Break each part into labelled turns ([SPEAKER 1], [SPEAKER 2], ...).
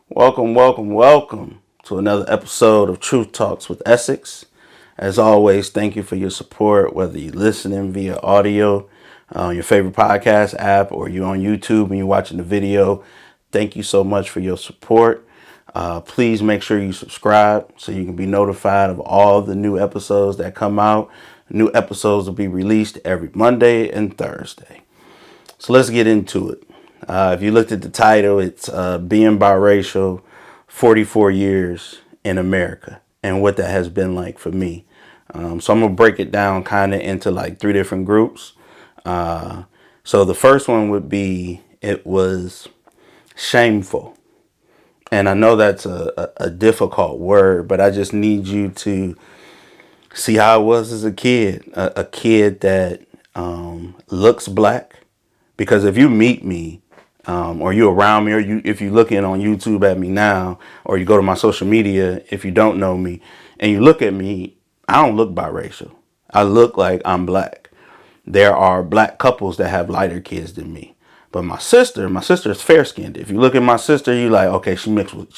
[SPEAKER 1] Welcome, welcome, welcome to another episode of Truth Talks with Essex. As always, thank you for your support, whether you're listening via audio on your favorite podcast app or you're on YouTube and you're watching the video. Thank you so much for your support. Please make sure you subscribe so you can be notified of all the new episodes that come out. New episodes will be released every Monday and Thursday. So let's get into it. If you looked at the title, it's Being Biracial, 44 Years in America, and what that has been like for me. So I'm going to break it down kind of into like three different groups. So the first one would be, it was shameful. And I know that's a difficult word, but I just need you to see how I was as a kid. A kid that looks black. Because if you meet me, or you around me, or if you looking on YouTube at me now, or you go to my social media, if you don't know me, and you look at me, I don't look biracial. I look like I'm black. There are black couples that have lighter kids than me. But my sister is fair skinned. If you look at my sister, you like, okay, she's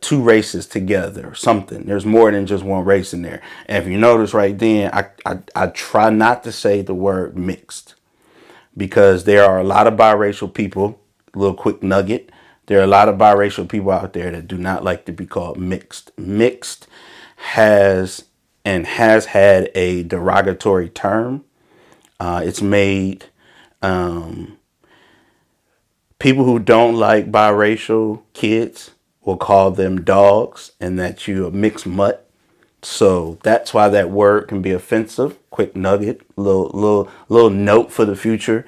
[SPEAKER 1] two races together or something. There's more than just one race in there. And if you notice right then, I try not to say the word mixed, because there are a lot of biracial people. A little quick nugget. There are a lot of biracial people out there that do not like to be called mixed. Mixed has had a derogatory term. It's made people who don't like biracial kids will call them dogs, and that you a mixed mutt. So that's why that word can be offensive. Quick nugget, little note for the future.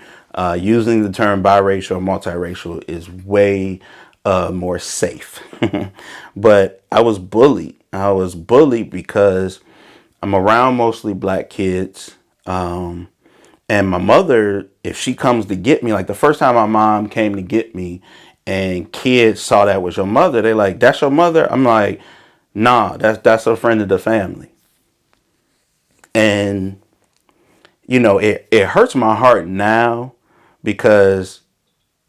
[SPEAKER 1] Using the term biracial or multiracial is way more safe. But I was bullied. I was bullied because I'm around mostly black kids. And my mother, if she comes to get me, like the first time my mom came to get me and kids saw that was your mother, they like, that's your mother? I'm like, nah, that's a friend of the family. And, it hurts my heart now because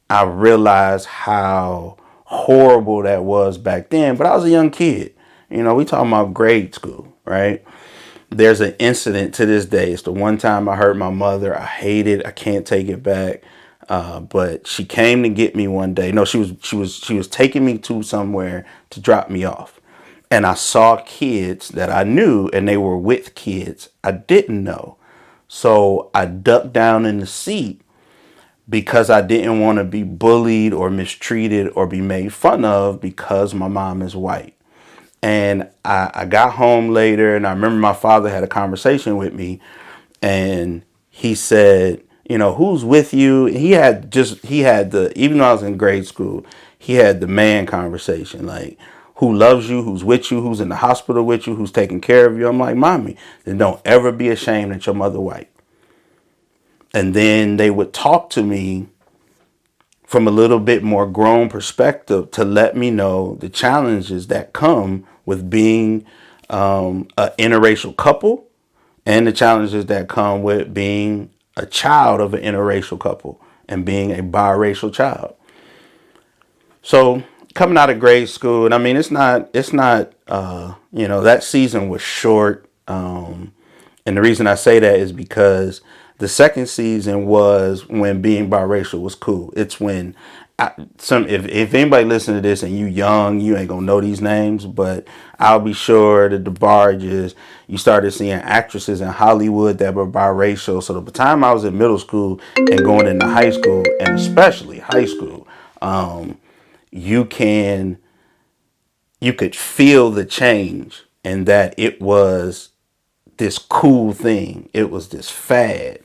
[SPEAKER 1] I realize how horrible that was back then. But I was a young kid. We talking about grade school, right? There's an incident to this day. It's the one time I hurt my mother. I hate it. I can't take it back. But she came to get me one day. No, she was taking me to somewhere to drop me off. And I saw kids that I knew, and they were with kids I didn't know. So I ducked down in the seat because I didn't want to be bullied or mistreated or be made fun of because my mom is white. And I got home later, and I remember my father had a conversation with me, and he said, who's with you? And even though I was in grade school, he had the man conversation, like, who loves you, who's with you, who's in the hospital with you, who's taking care of you. I'm like, mommy, then don't ever be ashamed that your mother white. And then they would talk to me from a little bit more grown perspective to let me know the challenges that come with being an interracial couple, and the challenges that come with being a child of an interracial couple and being a biracial child. So coming out of grade school, and I mean, that season was short. And the reason I say that is because the second season was when being biracial was cool. It's when if anybody listen to this and you young, you ain't gonna know these names, but I'll be sure that the barges, you started seeing actresses in Hollywood that were biracial. So the time I was in middle school and going into high school, and especially high school, you could feel the change, and that it was this cool thing. It was this fad.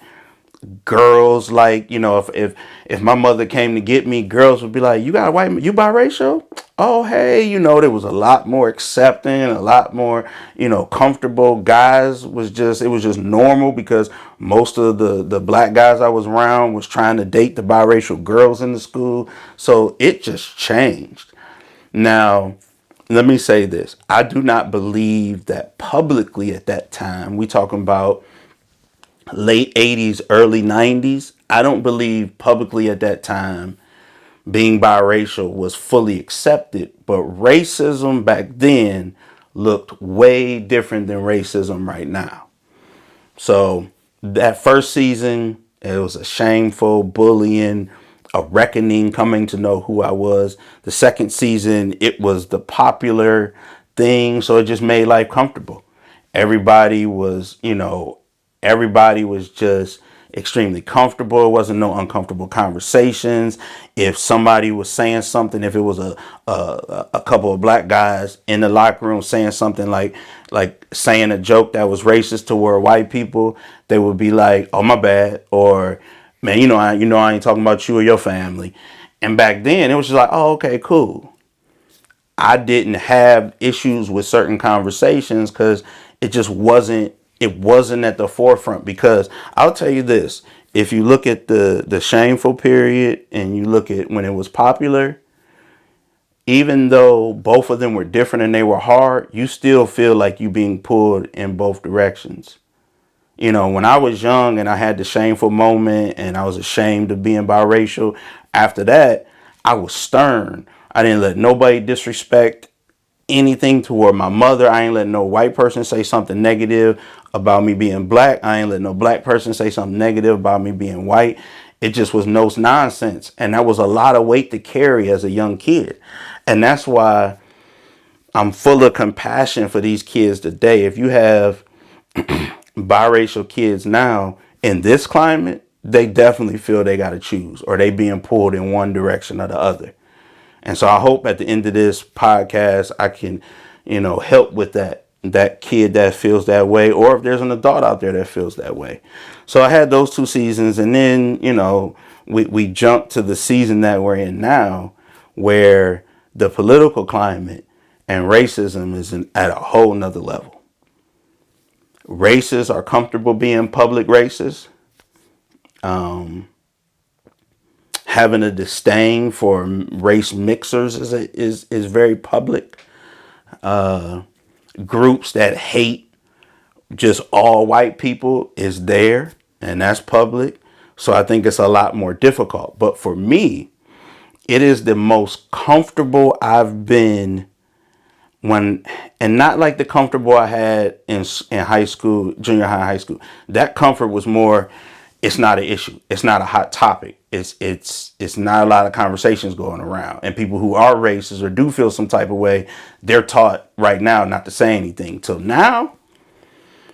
[SPEAKER 1] Girls, like, if my mother came to get me, girls would be like, you got a white, you biracial? Oh, hey, there was a lot more accepting, a lot more, comfortable. Guys it was just normal, because most of the black guys I was around was trying to date the biracial girls in the school. So it just changed. Now, let me say this. I do not believe that publicly at that time, we talking about late 80s, early 90s. I don't believe publicly at that time being biracial was fully accepted, but racism back then looked way different than racism right now. So that first season, it was a shameful bullying, a reckoning, coming to know who I was. The second season, it was the popular thing, so it just made life comfortable. Everybody was, everybody was just extremely comfortable. It wasn't no uncomfortable conversations. If somebody was saying something, if it was a couple of black guys in the locker room saying something like saying a joke that was racist toward white people, they would be like, "Oh, my bad," or "Man, I ain't talking about you or your family." And back then, it was just like, "Oh, okay, cool." I didn't have issues with certain conversations because it wasn't at the forefront. Because I'll tell you this, if you look at the shameful period and you look at when it was popular, even though both of them were different and they were hard, you still feel like you being pulled in both directions. When I was young and I had the shameful moment and I was ashamed of being biracial, after that, I was stern. I didn't let nobody disrespect anything toward my mother. I ain't let no white person say something negative about me being black. I ain't let no black person say something negative about me being white. It just was no nonsense. And that was a lot of weight to carry as a young kid. And that's why I'm full of compassion for these kids today. If you have biracial kids now in this climate, they definitely feel they got to choose, or they being pulled in one direction or the other. And so I hope at the end of this podcast, I can, help with that kid that feels that way, or if there's an adult out there that feels that way. So I had those 2 seasons, and then, we jumped to the season that we're in now, where the political climate and racism is at a whole nother level. Racists are comfortable being public racist. Having a disdain for race mixers is very public. Groups that hate just all white people is there, and that's public. So I think it's a lot more difficult. But for me, it is the most comfortable I've been and not like the comfortable I had in high school, junior high school. That comfort was more, it's not an issue. It's not a hot topic. It's not a lot of conversations going around. And people who are racist or do feel some type of way, they're taught right now not to say anything. So now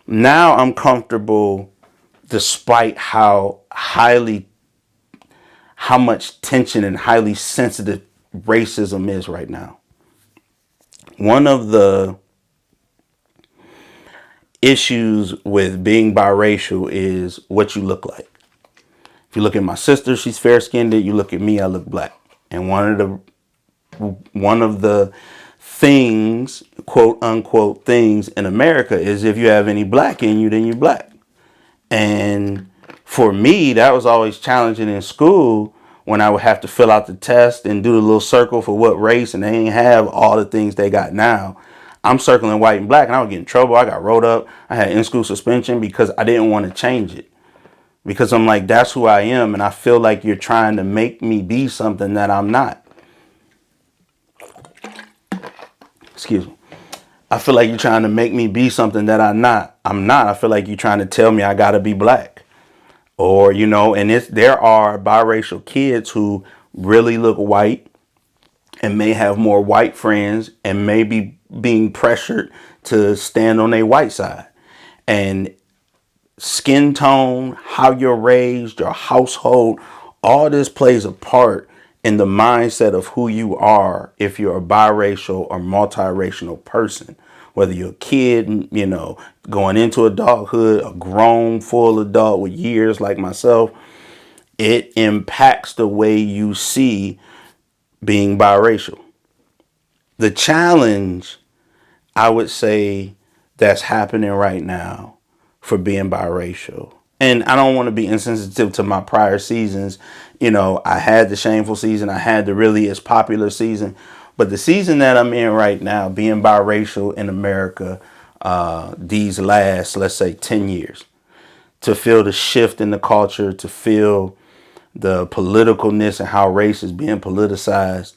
[SPEAKER 1] I'm comfortable despite how much tension and highly sensitive racism is right now. One of the issues with being biracial is what you look like. If you look at my sister, she's fair skinned. You look at me, I look black. And one of the things, quote unquote things in America, is if you have any black in you, then you're black. And for me, that was always challenging in school when I would have to fill out the test and do the little circle for what race, and they ain't have all the things they got now. I'm circling white and black, and I would get in trouble. I got rolled up. I had in-school suspension because I didn't want to change it. Because I'm like, that's who I am, and I feel like you're trying to make me be something that I'm not. Excuse me. I feel like you're trying to make me be something that I'm not. I feel like you're trying to tell me I got to be black. Or, and there are biracial kids who really look white and may have more white friends and may be being pressured to stand on their white side. And skin tone, how you're raised, your household, all this plays a part in the mindset of who you are if you're a biracial or multiracial person. Whether you're a kid, going into adulthood, a grown, full adult with years like myself, it impacts the way you see being biracial. The challenge, I would say, that's happening right now for being biracial. And I don't want to be insensitive to my prior seasons. I had the shameful season. I had the really as popular season. But the season that I'm in right now, being biracial in America, these last, let's say, 10 years, to feel the shift in the culture, to feel the politicalness and how race is being politicized,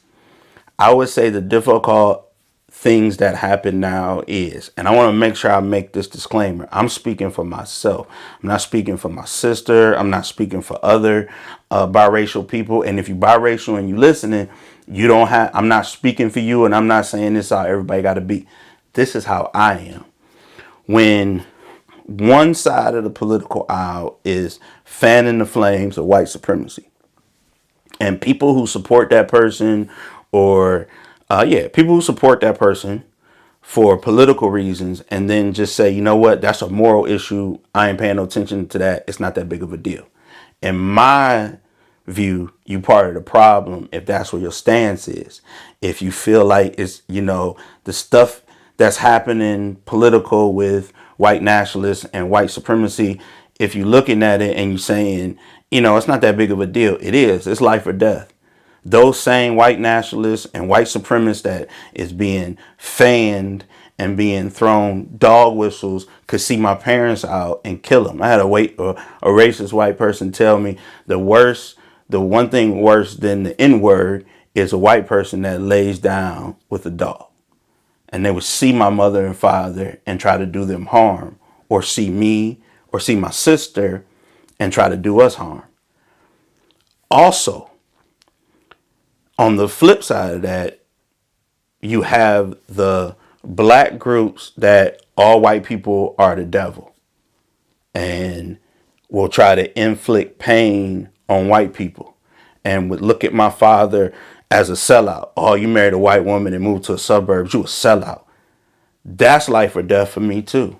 [SPEAKER 1] I would say the difficult things that happen now is, and I want to make sure I make this disclaimer. I'm speaking for myself. I'm not speaking for my sister. I'm not speaking for other biracial people. And if you biracial and you listening, you don't have, I'm not speaking for you, and I'm not saying this is how everybody got to be. This is how I am. When one side of the political aisle is fanning the flames of white supremacy, and people who support that person, or people who support that person for political reasons, and then just say, you know what, that's a moral issue, I ain't paying no attention to that, it's not that big of a deal. In my view, you part of the problem if that's where your stance is. If you feel like it's, the stuff that's happening political with white nationalists and white supremacy, if you're looking at it and you're saying, it's not that big of a deal, it is. It's life or death. Those same white nationalists and white supremacists that is being fanned and being thrown dog whistles could see my parents out and kill them. I had a racist white person tell me the one thing worse than the N-word is a white person that lays down with a dog. And they would see my mother and father and try to do them harm, or see me or see my sister and try to do us harm. Also, on the flip side of that, you have the black groups that all white people are the devil and will try to inflict pain on white people, and would look at my father as a sellout. Oh, you married a white woman and moved to the suburbs, you a sellout. That's life or death for me too.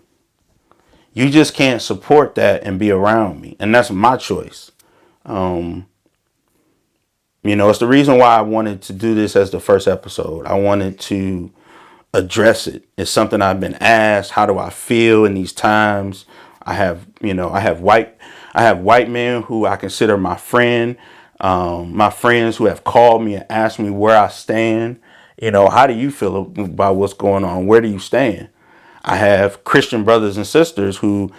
[SPEAKER 1] You just can't support that and be around me. And that's my choice. It's the reason why I wanted to do this as the first episode. I wanted to address it. It's something I've been asked. How do I feel in these times? I have white men who I consider my friend, my friends who have called me and asked me where I stand. How do you feel about what's going on? Where do you stand? I have Christian brothers and sisters who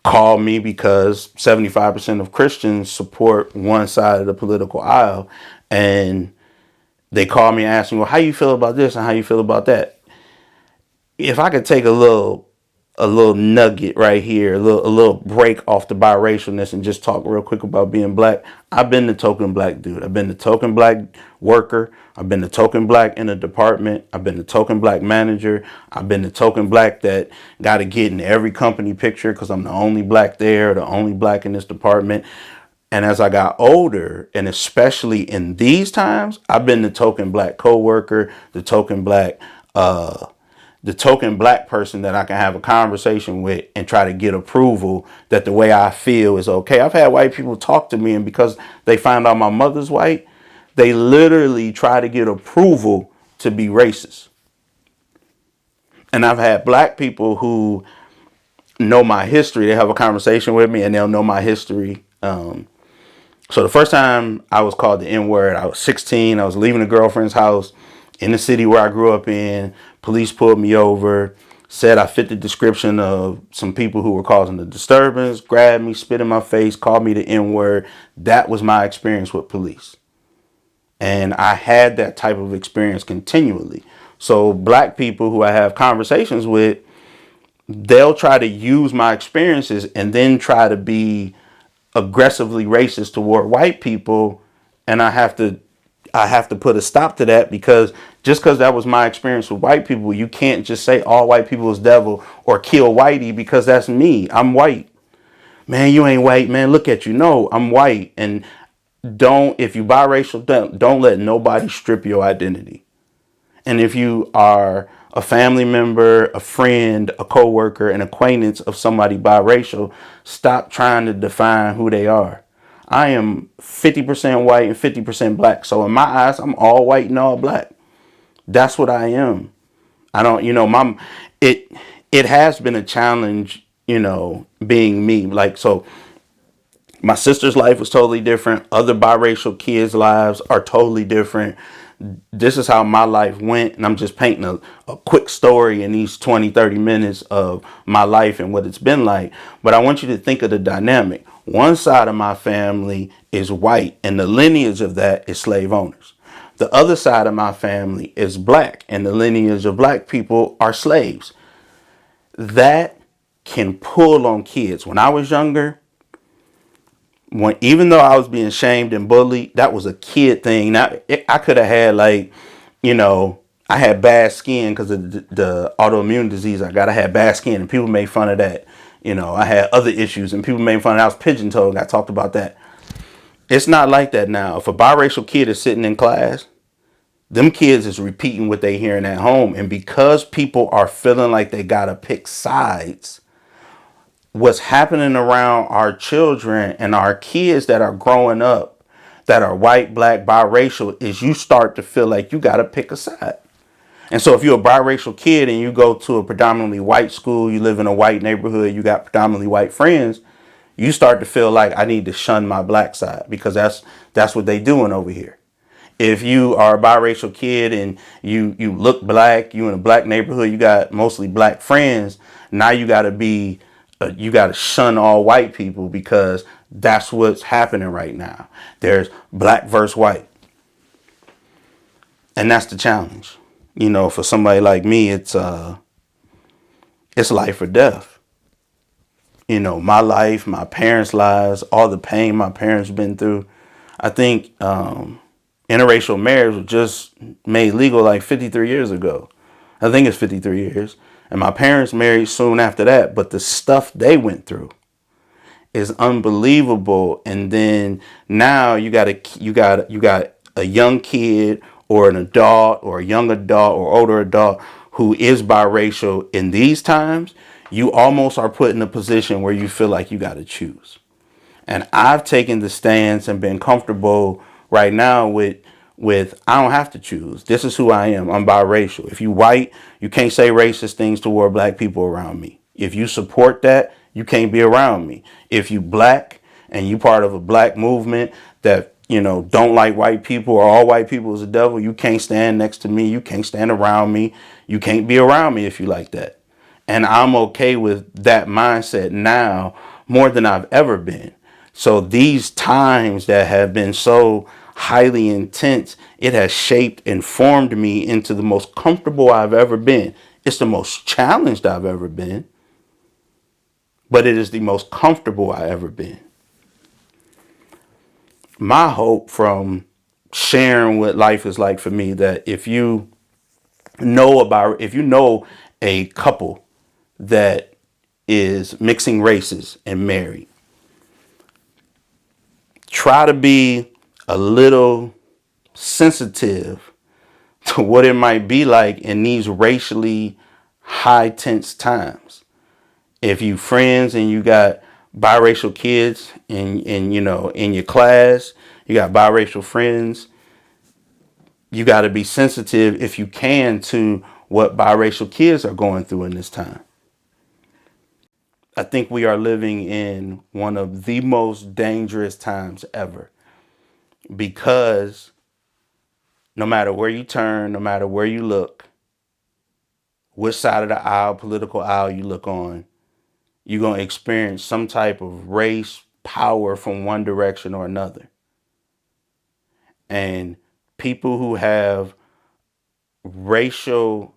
[SPEAKER 1] call me because 75% of Christians support one side of the political aisle. And they call me and ask me, well, how you feel about this and how you feel about that? If I could take a little nugget right here, a little break off the biracialness and just talk real quick about being black. I've been the token black dude. I've been the token black worker. I've been the token black in a department. I've been the token black manager. I've been the token black that got to get in every company picture because I'm the only black there, the only black in this department. And as I got older, and especially in these times, I've been the token black coworker, the token black person that I can have a conversation with and try to get approval that the way I feel is okay. I've had white people talk to me, and because they find out my mother's white, they literally try to get approval to be racist. And I've had black people who know my history. They have a conversation with me and they'll know my history. So the first time I was called the N-word, I was 16. I was leaving a girlfriend's house in the city where I grew up in. Police pulled me over, said I fit the description of some people who were causing the disturbance, grabbed me, spit in my face, called me the N-word. That was my experience with police. And I had that type of experience continually. So black people who I have conversations with, they'll try to use my experiences and then try to be aggressively racist toward white people. And I have to put a stop to that, because just because that was my experience with white people, you can't just say all white people is devil or kill whitey, because that's me. I'm white. Man, you ain't white, man. Look at you. No, I'm white. And if you biracial, don't let nobody strip your identity. And if you are a family member, a friend, a coworker, an acquaintance of somebody biracial, stop trying to define who they are. I am 50% white and 50% black. So in my eyes, I'm all white and all black. That's what I am. I don't, it has been a challenge, being me. Like, so my sister's life was totally different. Other biracial kids' lives are totally different. This is how my life went. And I'm just painting a quick story in these 20, 30 minutes of my life and what it's been like. But I want you to think of the dynamic. One side of my family is white, and the lineage of that is slave owners. The other side of my family is black, and the lineage of black people are slaves. That can pull on kids. When I was younger, even though I was being shamed and bullied, that was a kid thing. Now I could have had you know, I had bad skin because of the autoimmune disease I got. I had bad skin, and people made fun of that. I had other issues, and people made fun of that. I was pigeon-toed. I talked about that. It's not like that now. If a biracial kid is sitting in class, them kids is repeating what they hearing at home, and because people are feeling like they gotta pick sides, what's happening around our children and our kids that are growing up that are white, black, biracial is you start to feel like you got to pick a side. And so if you're a biracial kid and you go to a predominantly white school, you live in a white neighborhood, you got predominantly white friends, you start to feel like I need to shun my black side because that's what they doing over here. If you are a biracial kid and you look black, you in a black neighborhood, you got mostly black friends, now you got to shun all white people because that's what's happening right now. There's black versus white. And that's the challenge. For somebody like me, it's life or death. My life, my parents' lives, all the pain my parents been through. I think interracial marriage was just made legal like 53 years ago. I think it's 53 years. And my parents married soon after that. But the stuff they went through is unbelievable. And then now you got a young kid or an adult or a young adult or older adult who is biracial. In these times, you almost are put in a position where you feel like you got to choose. And I've taken the stance and been comfortable right now with I don't have to choose. This is who I am. I'm biracial. If you white, you can't say racist things toward black people around me. If you support that, you can't be around me. If you black and you part of a black movement that don't like white people or all white people is the devil, you can't stand next to me. You can't stand around me. You can't be around me if you like that. And I'm okay with that mindset now more than I've ever been. So these times that have been so highly intense, it has shaped and formed me into the most comfortable I've ever been. It's the most challenged I've ever been, but it is the most comfortable I've ever been. My hope from sharing what life is like for me, that if you know a couple that is mixing races and married, try to be a little sensitive to what it might be like in these racially high tense times. If you friends and you got biracial kids in your class, you got biracial friends, you got to be sensitive if you can to what biracial kids are going through in this time. I think we are living in one of the most dangerous times ever, because no matter where you turn, no matter where you look, which side of the aisle, political aisle you look on, you're going to experience some type of race power from one direction or another. And people who have racial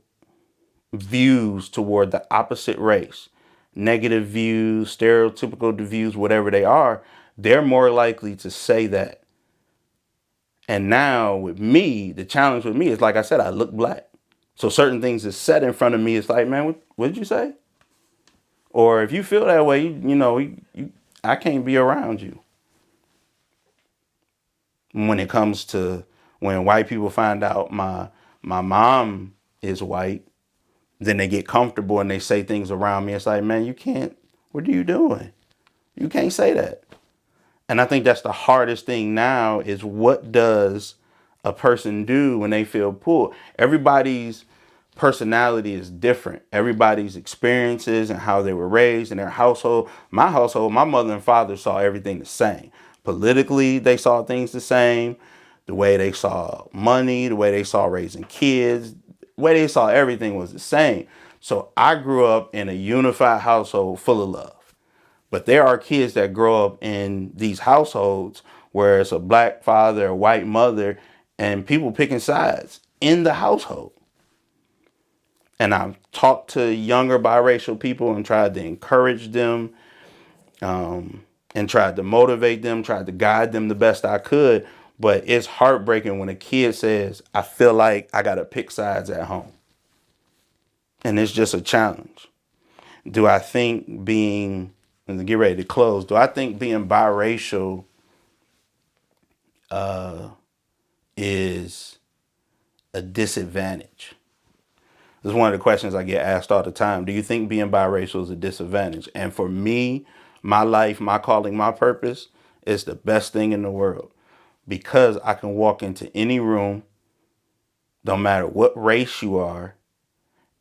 [SPEAKER 1] views toward the opposite race, negative views, stereotypical views, whatever they are, they're more likely to say that. And now with me, the challenge with me is, like I said, I look black. So certain things is said in front of me. It's like, man, what did you say? Or if you feel that way, I can't be around you. When it comes to when white people find out my mom is white, then they get comfortable and they say things around me. It's like, man, you can't, what are you doing? You can't say that. And I think that's the hardest thing now is, what does a person do when they feel pulled? Everybody's personality is different. Everybody's experiences and how they were raised in their household. My household, my mother and father saw everything the same. Politically, they saw things the same. The way they saw money, the way they saw raising kids, the way they saw everything was the same. So I grew up in a unified household full of love. But there are kids that grow up in these households where it's a black father, a white mother, and people picking sides in the household. And I've talked to younger biracial people and tried to encourage them, and tried to motivate them, tried to guide them the best I could. But it's heartbreaking when a kid says, I feel like I got to pick sides at home. And it's just a challenge. Do I think being, and to get ready to close, do I think being biracial is a disadvantage? This is one of the questions I get asked all the time. Do you think being biracial is a disadvantage? And for me, my life, my calling, my purpose is the best thing in the world, because I can walk into any room, no matter what race you are,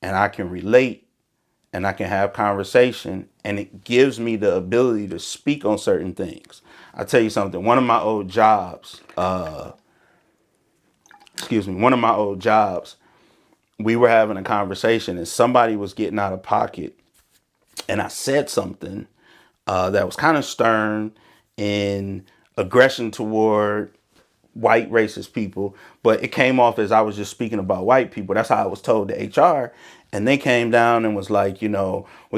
[SPEAKER 1] and I can relate and I can have conversation, and it gives me the ability to speak on certain things. I'll tell you something. One of my old jobs, we were having a conversation and somebody was getting out of pocket, and I said something that was kind of stern in aggression toward white racist people, but it came off as I was just speaking about white people. That's how I was told to HR. And they came down and was like, we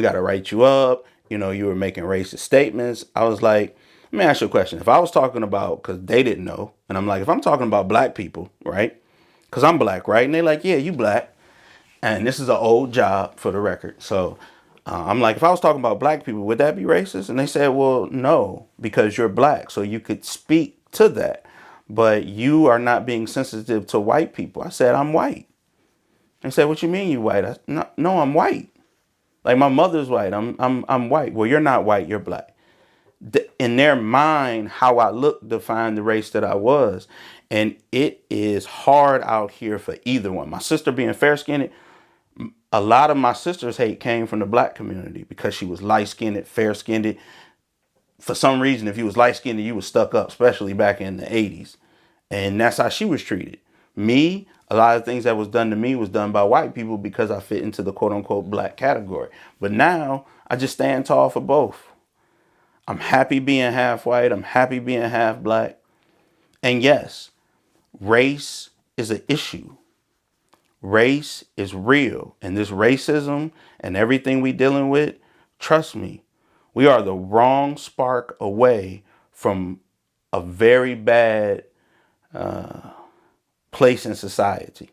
[SPEAKER 1] got to write you up. You were making racist statements. I was like, let me ask you a question. If I was talking about, because they didn't know, and I'm like, if I'm talking about black people, right? Because I'm black, right? And they're like, yeah, you black. And this is an old job, for the record. So I'm like, if I was talking about black people, would that be racist? And they said, well, no, because you're black. So you could speak to that. But you are not being sensitive to white people. I said, I'm white. They said, what you mean you white? No, I'm white. Like, my mother's white. I'm white. Well, you're not white. You're black. In their mind, how I looked defined the race that I was. And it is hard out here for either one. My sister being fair-skinned, a lot of my sister's hate came from the black community because she was light-skinned, fair-skinned. For some reason, if you was light-skinned, you was stuck up, especially back in the 80s. And that's how she was treated. Me, a lot of things that was done to me was done by white people because I fit into the quote-unquote black category. But now, I just stand tall for both. I'm happy being half white. I'm happy being half black. And yes, race is an issue. Race is real. And this racism and everything we dealing with, trust me, we are the wrong spark away from a very bad place in society.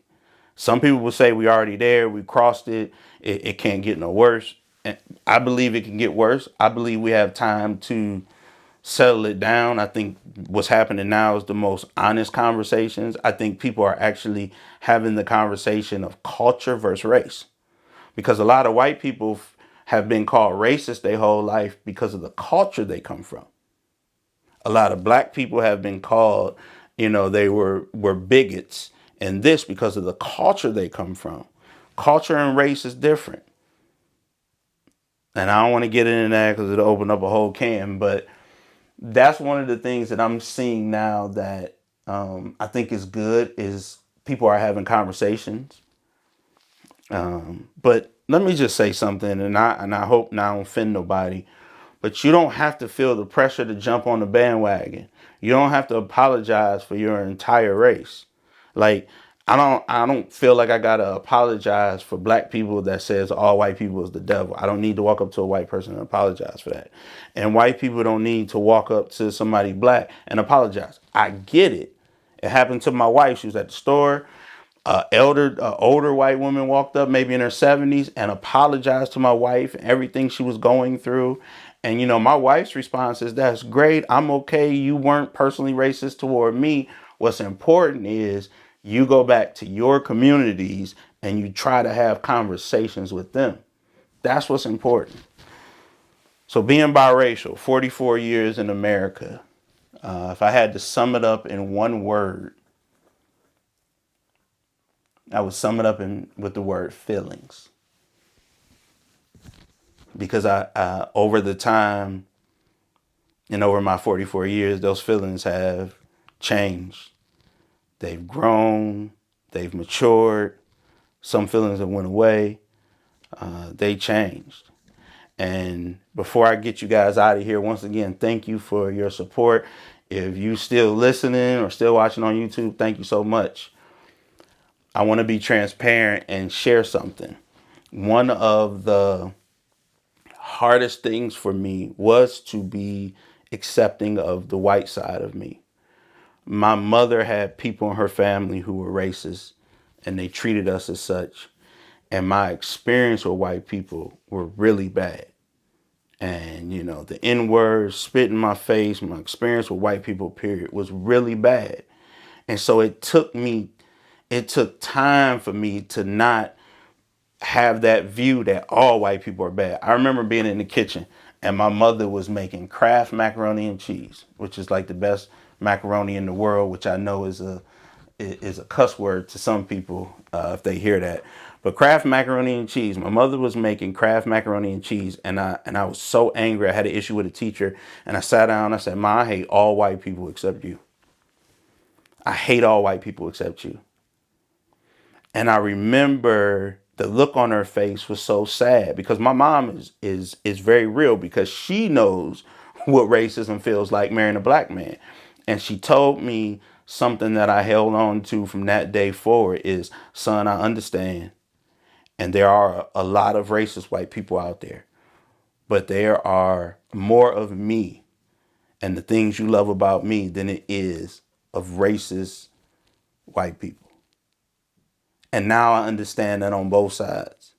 [SPEAKER 1] Some people will say we already there, we crossed it, it can't get no worse. And I believe it can get worse. I believe we have time to settle it down. I think what's happening now is the most honest conversations. I think people are actually having the conversation of culture versus race. Because a lot of white people have been called racist their whole life because of the culture they come from. A lot of black people have been called, they were bigots and this because of the culture they come from. Culture and race is different. And I don't want to get into that because it'll open up a whole can, but that's one of the things that I'm seeing now that I think is good is people are having conversations. But let me just say something, and I hope not to offend nobody, but you don't have to feel the pressure to jump on the bandwagon. You don't have to apologize for your entire race. Like, I don't feel like I gotta apologize for black people that says all white people is the devil. I don't need to walk up to a white person and apologize for that. And white people don't need to walk up to somebody black and apologize. I get it. It happened to my wife. She was at the store. Older white woman walked up, maybe in her 70s, and apologized to my wife and everything she was going through. And my wife's response is, "That's great. I'm okay. You weren't personally racist toward me. What's important is you go back to your communities and you try to have conversations with them. That's what's important." So being biracial, 44 years in America, if I had to sum it up in one word, I would sum it up with the word feelings. Because I over the time and over my 44 years, those feelings have changed. They've grown, they've matured. Some feelings have went away. They changed. And before I get you guys out of here, once again, thank you for your support. If you still listening or still watching on YouTube, thank you so much. I want to be transparent and share something. One of the hardest things for me was to be accepting of the white side of me. My mother had people in her family who were racist, and they treated us as such. And my experience with white people were really bad. And, the N-word, spit in my face, my experience with white people, period, was really bad. And so it took time for me to not have that view that all white people are bad. I remember being in the kitchen and my mother was making Kraft macaroni and cheese, which is like the best macaroni in the world, which I know is a cuss word to some people if they hear that. But Kraft macaroni and cheese, my mother was making Kraft macaroni and cheese, and I was so angry. I had an issue with a teacher, and I sat down. I said, "Ma, I hate all white people except you. I hate all white people except you." And I remember the look on her face was so sad because my mom is very real because she knows what racism feels like marrying a black man. And she told me something that I held on to from that day forward is, "Son, I understand. And there are a lot of racist white people out there, but there are more of me and the things you love about me than it is of racist white people." And now I understand that on both sides.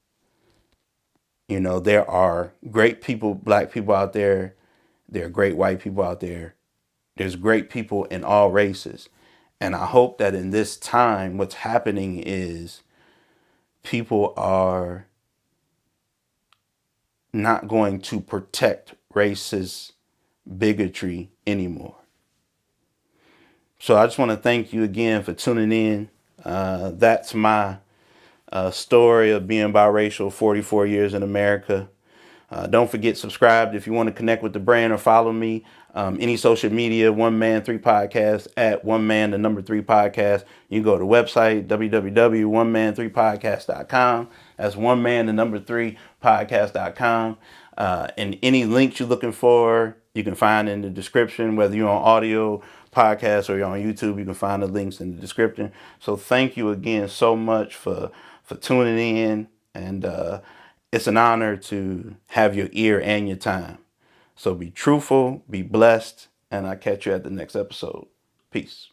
[SPEAKER 1] There are great people, black people out there. There are great white people out there. There's great people in all races. And I hope that in this time, what's happening is people are not going to protect racist bigotry anymore. So I just want to thank you again for tuning in. That's my story of being biracial, 44 years in America. Don't forget, subscribe if you want to connect with the brand or follow me. Any social media, One Man 3 Podcast, at One Man the number 3 Podcast. You can go to the website, www.oneman3podcast.com. That's One Man the number 3 Podcast.com. And any links you're looking for, you can find in the description, whether you're on audio, podcast, or you're on YouTube, you can find the links in the description. So thank you again so much for tuning in. And it's an honor to have your ear and your time. So be truthful, be blessed, and I'll catch you at the next episode. Peace.